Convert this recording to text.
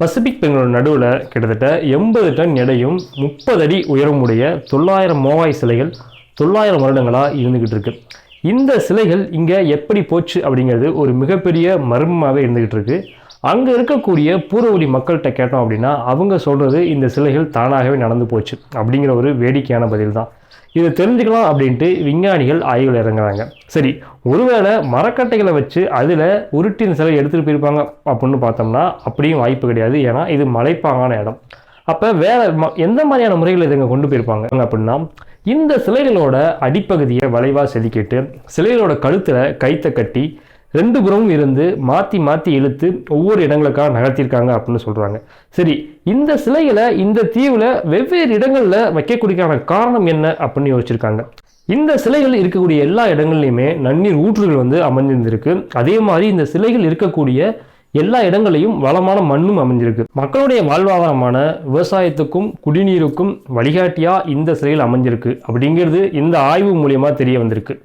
Pacific பெருங்கடல் நடுவில் கிட்டத்தட்ட 80 டன் எடையும் 30 அடி உயரமுடைய 900 மோவாய் சிலைகள் 900 வருடங்களாக இருந்துகிட்டு இருக்கு. இந்த சிலைகள் இங்கே எப்படி போச்சு அப்படிங்கிறது ஒரு மிகப்பெரிய மர்மமாகவே இருந்துகிட்டு இருக்கு. அங்கே இருக்கக்கூடிய பூர்வகுடி மக்கள்கிட்ட கேட்டோம் அப்படின்னா அவங்க சொல்கிறது இந்த சிலைகள் தானாகவே நடந்து போச்சு அப்படிங்கிற ஒரு வேடிக்கையான பதில் தான். இதை தெரிஞ்சுக்கலாம் அப்படின்ட்டு விஞ்ஞானிகள் ஆய்வில் இறங்குறாங்க. சரி, ஒருவேளை மரக்கட்டைகளை வச்சு அதில் உருட்டின் சிலை எடுத்துகிட்டு போயிருப்பாங்க அப்படின்னு பார்த்தோம்னா அப்படியும் வாய்ப்பு கிடையாது. ஏன்னா இது மலைப்பாங்கான இடம். அப்போ வேற எந்த மாதிரியான முறைகளை இதுங்க கொண்டு போயிருப்பாங்க அப்படின்னா, இந்த சிலைகளோட அடிப்பகுதியை வளைவாக செதுக்கிட்டு சிலைகளோட கழுத்தில் கைத்தை கட்டி 2 புறமும் இருந்து மாற்றி மாற்றி இழுத்து ஒவ்வொரு இடங்களுக்காக நகர்த்தியிருக்காங்க அப்படின்னு சொல்கிறாங்க. சரி, இந்த சிலைகளை இந்த தீவில் வெவ்வேறு இடங்களில் வைக்கக்கூடியக்கான காரணம் என்ன அப்படின்னு யோசிச்சிருக்காங்க. இந்த சிலைகள் இருக்கக்கூடிய எல்லா இடங்கள்லையுமே நன்னீர் ஊற்றுகள் அமைஞ்சிருந்திருக்கு. அதே மாதிரி இந்த சிலைகள் இருக்கக்கூடிய எல்லா இடங்களையும் வளமான மண்ணும் அமைஞ்சிருக்கு. மக்களுடைய வாழ்வாதாரமான விவசாயத்துக்கும் குடிநீருக்கும் வழிகாட்டியாக இந்த சிலைகள் அமைஞ்சிருக்கு அப்படிங்கிறது இந்த ஆய்வு மூலியமாக தெரிய வந்திருக்கு.